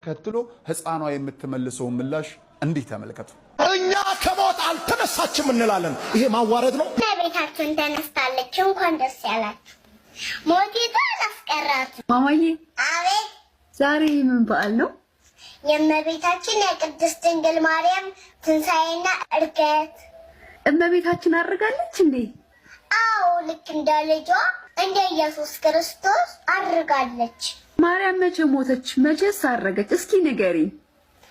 ከትሎ ህፃኗ የምትመልሰው ምላሽ እንዲህ ተመልከቱ። እኛ ከሞት አልተነሳችም እንላለን። ይሄ ማዋረድ ነው። ቤታችን ተነስታለች፣ እንኳን ደስ ያላችሁ። ሞቲቷ አላስቀራት። ማማዬ፣ አቤት። ዛሬ ምን በዓል ነው? የእመቤታችን የቅድስት ድንግል ማርያም ትንሣኤና ዕርገት። እመቤታችን አርጋለች እንዴ? አዎ፣ ልክ እንደ ልጇ እንደ ኢየሱስ ክርስቶስ አርጋለች። ማርያም መቼ ሞተች? መቼስ አረገች? እስኪ ንገሪኝ።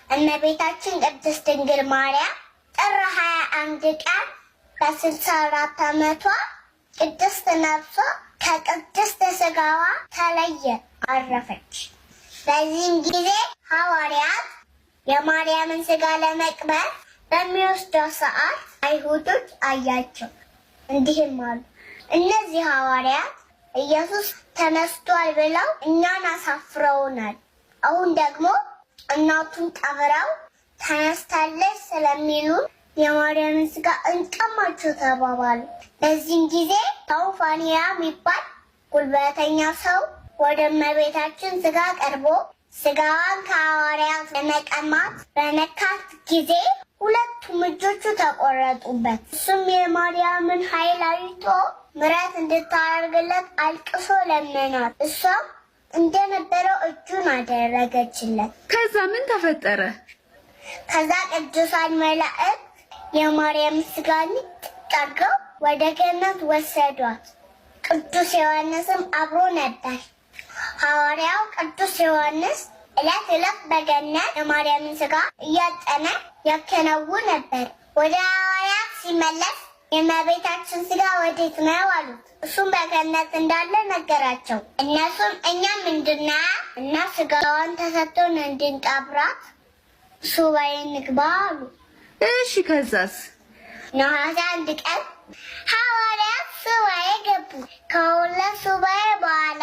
እመቤታችን ቅድስት ድንግል ማርያም ጥር 21 ቀን በ64 ዓመቷ ቅድስት ነፍሷ ከቅድስት ሥጋዋ ተለየ፣ አረፈች። በዚህም ጊዜ ሐዋርያት የማርያምን ሥጋ ለመቅበር በሚወስደው ሰዓት አይሁዶች አያቸው፣ እንዲህም አሉ፣ እነዚህ ሐዋርያት ኢየሱስ ተነስቷል ብለው እኛን አሳፍረውናል። አሁን ደግሞ እናቱን ቀብረው ተነስታለች ስለሚሉ የማርያምን ሥጋ እንቀማቸው ተባባሉ። በዚህም ጊዜ ታውፋንያ የሚባል ጉልበተኛ ሰው ወደ እመቤታችን ሥጋ ቀርቦ ሥጋዋን ከሐዋርያት ለመቀማት በነካት ጊዜ ሁለቱም እጆቹ ተቆረጡበት። እሱም የማርያምን ኃይል አይቶ ምሕረት እንድታደርግለት አልቅሶ ለመናት። እሷም እንደነበረው እጁን አደረገችለት። ከዛ ምን ተፈጠረ? ከዛ ቅዱሳን መላእክት የማርያም ሥጋ ጠርገው ወደ ገነት ወሰዷት። ቅዱስ ዮሐንስም አብሮ ነበር። ሐዋርያው ቅዱስ ዮሐንስ ዕለት ዕለት በገነት የማርያምን ሥጋ እያጠነ ያከናውን ነበር። ወደ ሐዋርያት ሲመለስ የእመቤታችን ሥጋ ወዴት ነው አሉት። እሱም በገነት እንዳለ ነገራቸው። እነሱም እኛ ምንድነው እና ሥጋዋን ተሰጥቶን እንድንቀብራት ሱባኤ እንግባ አሉ። እሺ፣ ከዛስ? ነሐሴ 1 ቀን ሐዋርያት ሱባኤ ገቡ። ከሁለት ሱባኤ በኋላ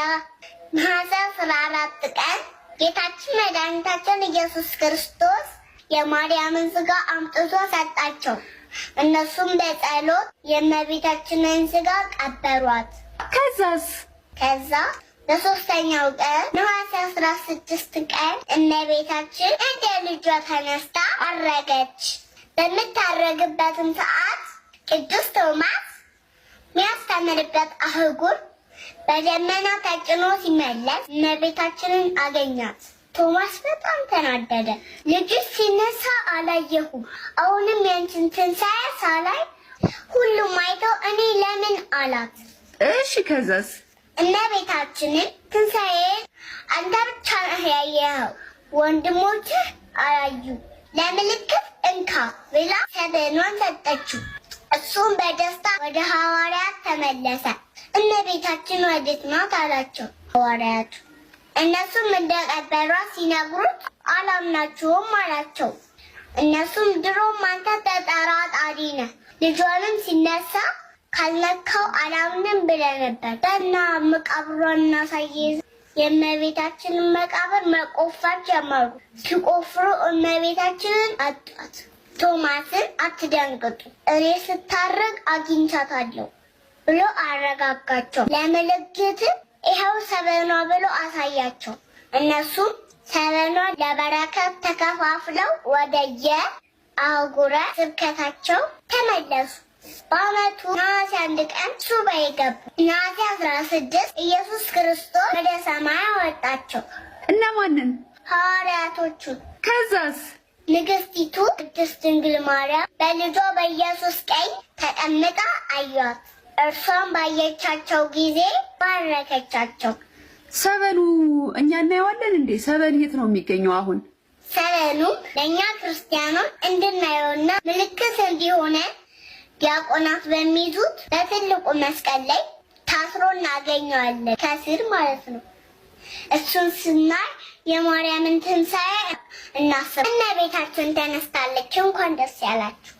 ነሐሴ 14 ቀን ጌታችን መድኃኒታችን ኢየሱስ ክርስቶስ የማርያምን ሥጋ አምጥቶ ሰጣቸው። እነሱም በጸሎት የእመቤታችንን ሥጋ ቀበሯት። ከዛስ? ከዛ በሶስተኛው ቀን ነሐሴ 16 ቀን እመቤታችን እንደ ልጇ ተነስታ አረገች። በምታረግበትም ሰዓት ቅዱስ ቶማስ የሚያስተምርበት አህጉር በደመና ተጭኖ ሲመለስ እመቤታችንን አገኛት። ቶማስ በጣም ተናደደ። ልጅሽ ሲነሳ አላየሁም፣ አሁንም ያንቺን ትንሣኤ ሳላይ ሁሉም አይተው እኔ ለምን አላት። እሺ፣ ከዛስ? እመቤታችንን ትንሣኤን አንተ ብቻ ነህ ያየኸው፣ ወንድሞችህ አላዩ፣ ለምልክት እንካ ብላ ሰበኗን ሰጠችው። እሱም በደስታ ወደ ሐዋርያት ተመለሰ። እመቤታችን ወዴት ናት አላቸው ሐዋርያቱ። እነሱም እንደቀበሯት ሲነግሩት አላምናችሁም አላቸው። እነሱም ድሮም አንተ ተጠራጣሪ ነህ፣ ልጇንም ሲነሳ ካልነካው አላምንም ብለህ ነበር። እና መቃብሯን እናሳየ። የእመቤታችንን መቃብር መቆፈር ጀመሩ። ሲቆፍሩ እመቤታችንን አጧት። ቶማስን አትደንግጡ፣ እኔ ስታረግ አግኝቻታለሁ ብሎ አረጋጋቸው። ለምልክት ይኸው ሰበኗ ብሎ አሳያቸው። እነሱም ሰበኗ ለበረከት ተከፋፍለው ወደየ አህጉረ ስብከታቸው ተመለሱ። በዓመቱ ነሐሴ 1 ቀን ሱባኤ ገቡ። ነሐሴ 16 ኢየሱስ ክርስቶስ ወደ ሰማይ አወጣቸው። እነማንን? ሐዋርያቶቹን። ከዛስ? ንግሥቲቱ ቅድስት ድንግል ማርያም በልጇ በኢየሱስ ቀኝ ተቀምጣ አዩአት። እርሷም ባየቻቸው ጊዜ ባረከቻቸው። ሰበኑ እኛ እናየዋለን እንዴ? ሰበን የት ነው የሚገኘው አሁን? ሰበኑ ለእኛ ክርስቲያኖች እንድናየውና ምልክት እንዲሆነ ዲያቆናት በሚይዙት በትልቁ መስቀል ላይ ታስሮ እናገኘዋለን፣ ከስር ማለት ነው። እሱን ስናይ የማርያምን ትንሣኤ እናስብ። እመቤታችን ተነስታለች፣ እንኳን ደስ ያላችሁ።